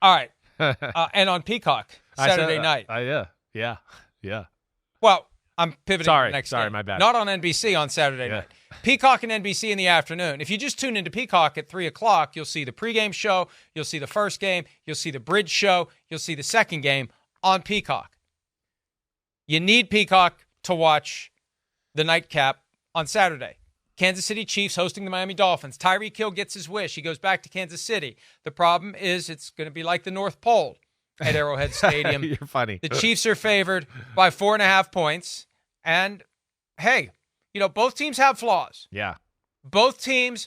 All right. And on Peacock, Saturday night. Yeah. Well, I'm pivoting to the next game. My bad. Not on NBC on Saturday night. Peacock and NBC in the afternoon. If you just tune into Peacock at 3 o'clock, you'll see the pregame show, you'll see the first game, you'll see the bridge show, you'll see the second game on Peacock. You need Peacock to watch the nightcap on Saturday. Kansas City Chiefs hosting the Miami Dolphins. Tyreek Hill gets his wish. He goes back to Kansas City. The problem is it's going to be like the North Pole at Arrowhead Stadium. You're funny. The Chiefs are favored by 4.5 points. And, hey, both teams have flaws. Yeah. Both teams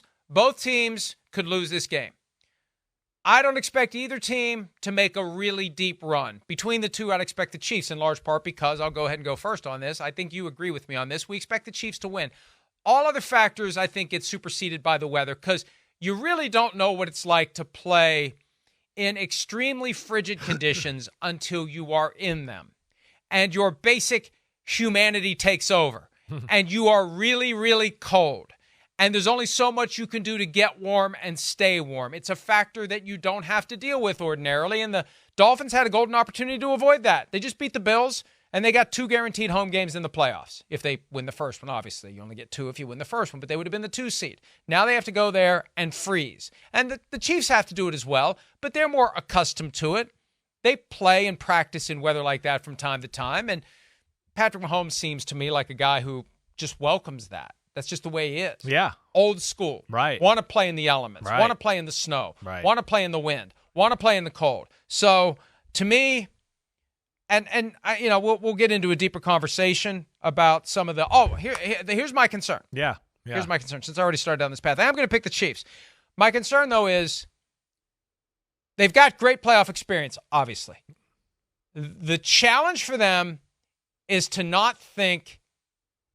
could lose this game. I don't expect either team to make a really deep run. Between the two, I'd expect the Chiefs in large part because I'll go ahead and go first on this. I think you agree with me on this. We expect the Chiefs to win. All other factors, I think, get superseded by the weather because you really don't know what it's like to play in extremely frigid conditions until you are in them. And your basic humanity takes over. And you are really, really cold. And there's only so much you can do to get warm and stay warm. It's a factor that you don't have to deal with ordinarily. And the Dolphins had a golden opportunity to avoid that. They just beat the Bills. And they got 2 guaranteed home games in the playoffs. If they win the first one, obviously. You only get 2 if you win the first one, but they would have been the 2 seed. Now they have to go there and freeze. And the Chiefs have to do it as well, but they're more accustomed to it. They play and practice in weather like that from time to time. And Patrick Mahomes seems to me like a guy who just welcomes that. That's just the way he is. Yeah. Old school. Right. Want to play in the elements. Right. Want to play in the snow. Right. Want to play in the wind. Want to play in the cold. So, to me... And we'll get into a deeper conversation about some of the. Here's my concern. Yeah. Here's my concern. Since I already started down this path, I am going to pick the Chiefs. My concern though is they've got great playoff experience. Obviously, the challenge for them is to not think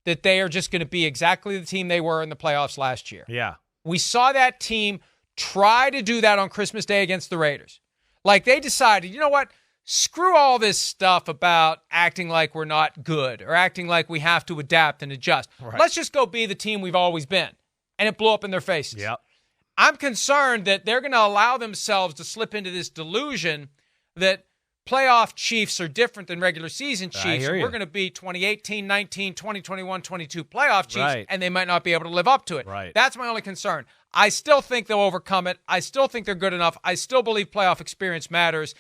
that they are just going to be exactly the team they were in the playoffs last year. Yeah. We saw that team try to do that on Christmas Day against the Raiders. Like they decided, you know what? Screw all this stuff about acting like we're not good or acting like we have to adapt and adjust. Right. Let's just go be the team we've always been. And it blew up in their faces. Yep. I'm concerned that they're going to allow themselves to slip into this delusion that playoff Chiefs are different than regular season Chiefs. We're going to be 2018, 19, 2021, 22 playoff Chiefs, Right. and they might not be able to live up to it. Right. That's my only concern. I still think they'll overcome it. I still think they're good enough. I still believe playoff experience matters.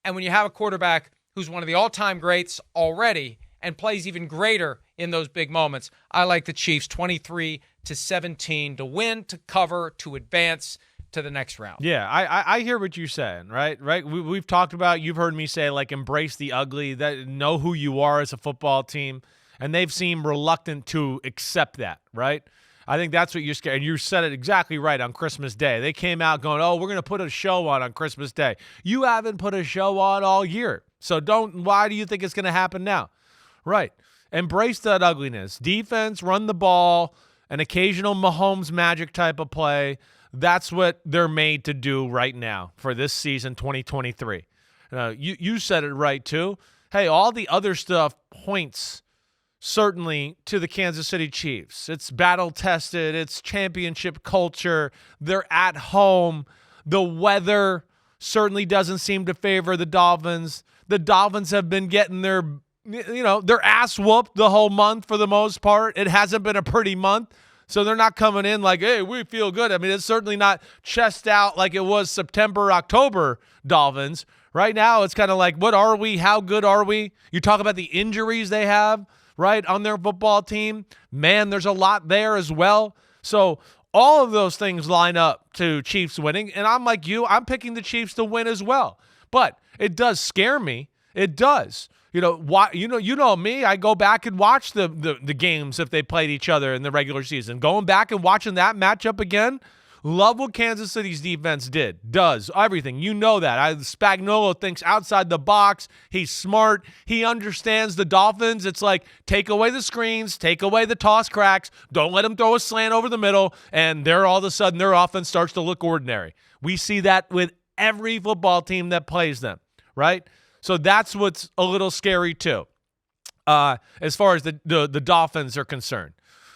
And when you have a quarterback who's one of the all-time greats already and plays even greater in those big moments, I like the Chiefs 23-17 to win, to cover, to advance to the next round. Yeah, I hear what you're saying, right? We've talked about, you've heard me say, like, embrace the ugly, that know who you are as a football team, and they've seemed reluctant to accept that, right? I think that's what you're scared. And you said it exactly right on Christmas Day. They came out going, oh, we're going to put a show on Christmas Day. You haven't put a show on all year. So why do you think it's going to happen now? Right. Embrace that ugliness. Defense, run the ball, an occasional Mahomes magic type of play. That's what they're made to do right now for this season, 2023. You said it right, too. Hey, all the other stuff points certainly to the Kansas City Chiefs. It's battle-tested. It's championship culture. They're at home. The weather certainly doesn't seem to favor the Dolphins. The Dolphins have been getting their ass whooped the whole month for the most part. It hasn't been a pretty month, so they're not coming in like, hey, we feel good. I mean, it's certainly not chest out like it was September, October Dolphins. Right now, it's kind of like, what are we? How good are we? You talk about the injuries they have, right, on their football team. Man, there's a lot there as well. So all of those things line up to Chiefs winning, and I'm like you. I'm picking the Chiefs to win as well. But it does scare me. It does. Why? You know me. I go back and watch the games if they played each other in the regular season. Going back and watching that matchup again. Love what Kansas City's defense does everything. You know that. Spagnuolo thinks outside the box. He's smart. He understands the Dolphins. It's like, take away the screens, take away the toss cracks, don't let them throw a slant over the middle, and all of a sudden their offense starts to look ordinary. We see that with every football team that plays them, right? So that's what's a little scary too, as far as the Dolphins are concerned.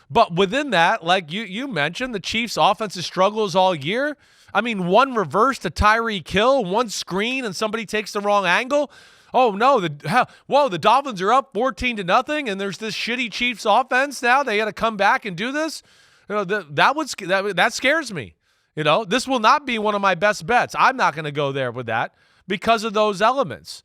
But within that, like you mentioned, the Chiefs' offensive struggles all year. I mean, one reverse to Tyreek Hill, one screen, and somebody takes the wrong angle. Oh no! The Dolphins are up 14-0, and there's this shitty Chiefs offense now. They got to come back and do this. That scares me. This will not be one of my best bets. I'm not going to go there with that because of those elements.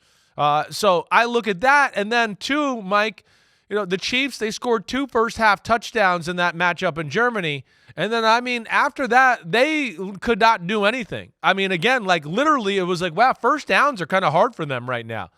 So I look at that, and then two, Mike, the Chiefs, they scored 2 first-half touchdowns in that matchup in Germany. And then, after that, they could not do anything. Again, literally, it was wow, first downs are kind of hard for them right now.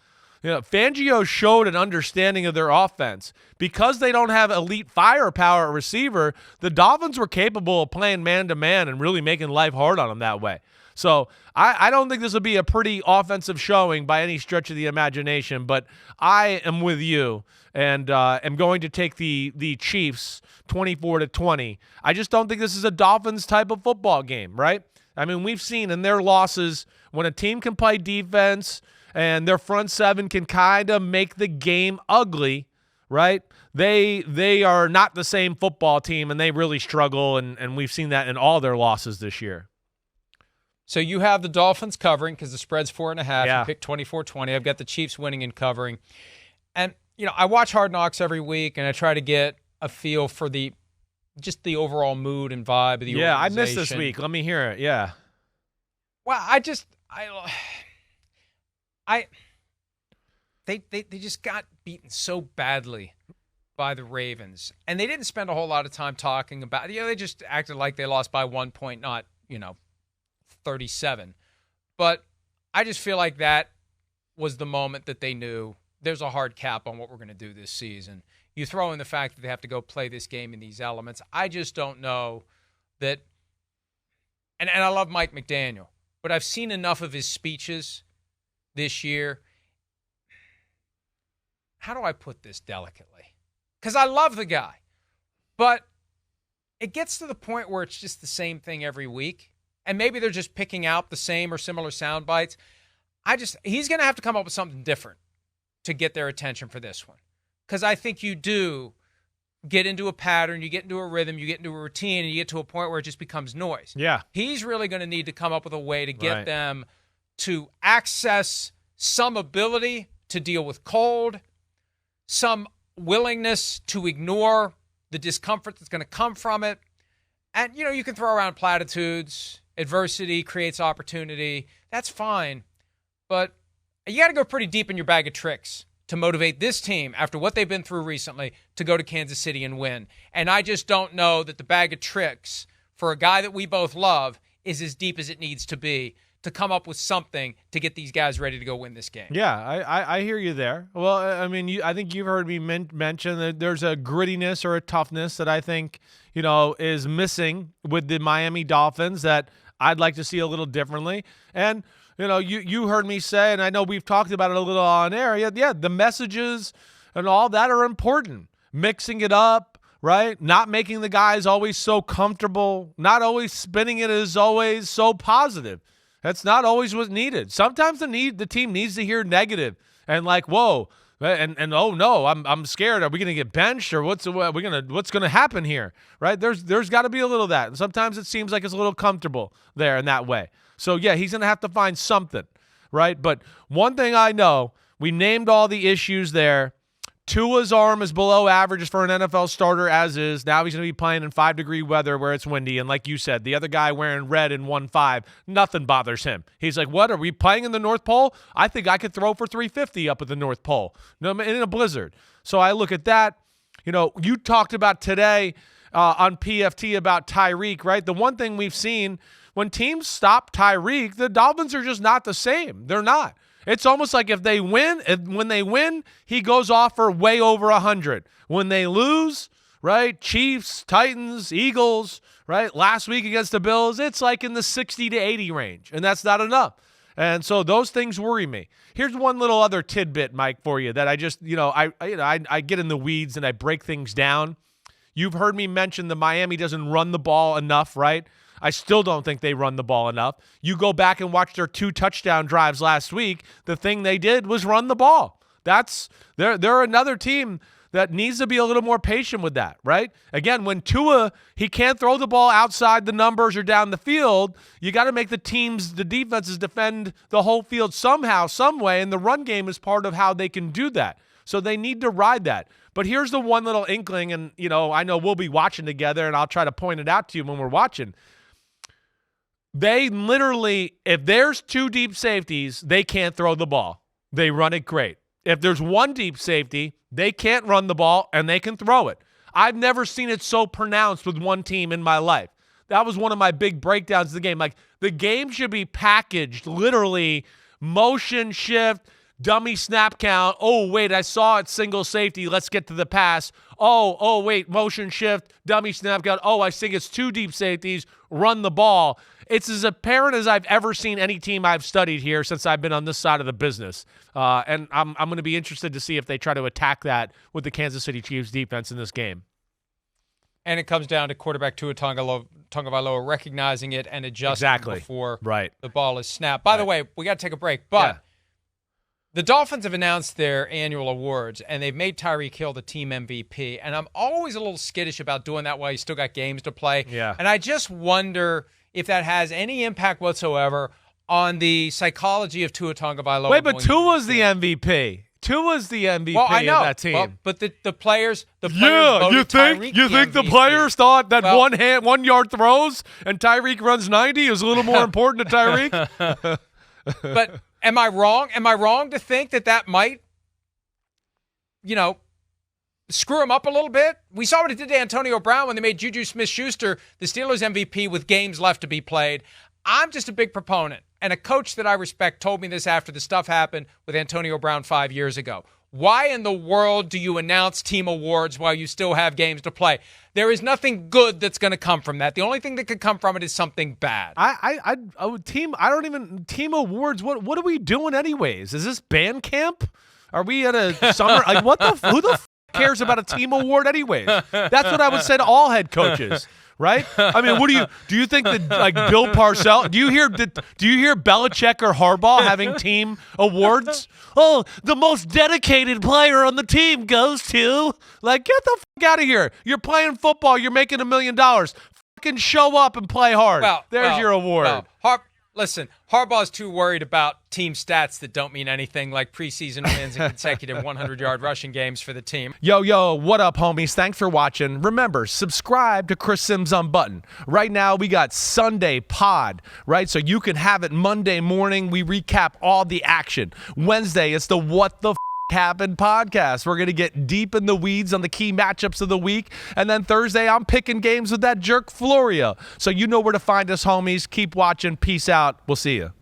Fangio showed an understanding of their offense. Because they don't have elite firepower at receiver, the Dolphins were capable of playing man-to-man and really making life hard on them that way. So I don't think this will be a pretty offensive showing by any stretch of the imagination, but I am with you and am going to take the Chiefs 24-20. I just don't think this is a Dolphins type of football game, right? We've seen in their losses when a team can play defense and their front seven can kind of make the game ugly, right? They are not the same football team, and they really struggle, and we've seen that in all their losses this year. So you have the Dolphins covering because the spread's 4.5. Yeah. You pick 24-20. I've got the Chiefs winning and covering. And, I watch Hard Knocks every week, and I try to get a feel for the overall mood and vibe of the organization. Yeah, I missed this week. Let me hear it. Yeah. Well, they just got beaten so badly by the Ravens. And they didn't spend a whole lot of time talking about it. They just acted like they lost by 1 point, not, 37. But I just feel like that was the moment that they knew there's a hard cap on what we're going to do this season. You throw in the fact that they have to go play this game in these elements. I just don't know that. And I love Mike McDaniel, but I've seen enough of his speeches this year. How do I put this delicately? Because I love the guy, but it gets to the point where it's just the same thing every week. And maybe they're just picking out the same or similar sound bites. He's going to have to come up with something different to get their attention for this one. Because I think you do get into a pattern, you get into a rhythm, you get into a routine, and you get to a point where it just becomes noise. Yeah. He's really going to need to come up with a way to get them to access some ability to deal with cold, some willingness to ignore the discomfort that's going to come from it. And, you can throw around platitudes. Adversity creates opportunity. That's fine. But you got to go pretty deep in your bag of tricks to motivate this team after what they've been through recently to go to Kansas City and win. And I just don't know that the bag of tricks for a guy that we both love is as deep as it needs to be to come up with something to get these guys ready to go win this game. Yeah, I hear you there. Well, I think you've heard me mention that there's a grittiness or a toughness that I think, is missing with the Miami Dolphins that I'd like to see a little differently. And, you heard me say, and I know we've talked about it a little on air, yeah, the messages and all that are important. Mixing it up, right? Not making the guys always so comfortable, not always spinning it as always so positive. That's not always what's needed. Sometimes the team needs to hear negative and whoa, and oh no, I'm scared. Are we going to get benched or what's going to happen here? Right? There's got to be a little of that. And sometimes it seems like it's a little comfortable there in that way. So yeah, he's going to have to find something, right? But one thing I know, we named all the issues there. Tua's arm is below average for an NFL starter as is. Now he's going to be playing in 5-degree weather where it's windy. And like you said, the other guy wearing red in 1.5, nothing bothers him. He's like, what, are we playing in the North Pole? I think I could throw for 350 up at the North Pole in a blizzard. So I look at that. You talked about today on PFT about Tyreek, right? The one thing we've seen, when teams stop Tyreek, the Dolphins are just not the same. They're not. It's almost like when they win, he goes off for way over 100. When they lose, right, Chiefs, Titans, Eagles, right, last week against the Bills, it's like in the 60 to 80 range, and that's not enough. And so those things worry me. Here's one little other tidbit, Mike, for you that I just, I get in the weeds and I break things down. You've heard me mention the Miami doesn't run the ball enough, right? I still don't think they run the ball enough. You go back and watch their 2 touchdown drives last week. The thing they did was run the ball. They're another team that needs to be a little more patient with that, right? Again, when Tua, he can't throw the ball outside the numbers or down the field, you got to make the defenses defend the whole field somehow, some way, and the run game is part of how they can do that. So they need to ride that. But here's the one little inkling, and, I know we'll be watching together, and I'll try to point it out to you when we're watching. They literally, if there's 2 deep safeties, they can't throw the ball. They run it great. If there's 1 deep safety, they can't run the ball, and they can throw it. I've never seen it so pronounced with one team in my life. That was one of my big breakdowns of the game. Like, the game should be packaged, literally, motion shift, dummy snap count. Oh, wait, I saw it single safety. Let's get to the pass. Oh, wait, motion shift, dummy snap count. Oh, I think it's 2 deep safeties. Run the ball. It's as apparent as I've ever seen any team I've studied here since I've been on this side of the business. And I'm going to be interested to see if they try to attack that with the Kansas City Chiefs defense in this game. And it comes down to quarterback Tua Tagovailoa recognizing it and adjusting before the ball is snapped. By the way, we got to take a break, but the Dolphins have announced their annual awards, and they've made Tyreek Hill the team MVP. And I'm always a little skittish about doing that while you still got games to play. Yeah. And I just wonder if that has any impact whatsoever on the psychology of Tua Tagovailoa. Wait, but Tua's the MVP. Tua's the MVP of that team. Well, but the players you voted think Tyreek the players thought that 1 yard throws and Tyreek runs 90 is a little more important to Tyreek? But am I wrong? Am I wrong to think that might, screw him up a little bit? We saw what it did to Antonio Brown when they made Juju Smith-Schuster the Steelers MVP with games left to be played. I'm just a big proponent, and a coach that I respect told me this after the stuff happened with Antonio Brown 5 years ago. Why in the world do you announce team awards while you still have games to play? There is nothing good that's going to come from that. The only thing that could come from it is something bad. Team awards. What are we doing anyways? Is this band camp? Are we at a summer? Like, who the cares about a team award anyways? That's what I would say to all head coaches. Right? I mean, do you think that, like, Bill Parcells, do you hear Belichick or Harbaugh having team awards? Oh, the most dedicated player on the team goes to, like, get the fuck out of here. You're playing football. You're making $1 million. Fucking show up and play hard. There's your award. Listen, Harbaugh's too worried about team stats that don't mean anything, like preseason wins and consecutive 100-yard rushing games for the team. Yo, what up, homies? Thanks for watching. Remember, subscribe to Chris Simms Unbuttoned. Right now, we got Sunday pod, right? So you can have it Monday morning. We recap all the action. Wednesday, it's the What the Happened podcast. We're going to get deep in the weeds on the key matchups of the week. And then Thursday, I'm picking games with that jerk Florio. So you know where to find us, homies. Keep watching. Peace out. We'll see you.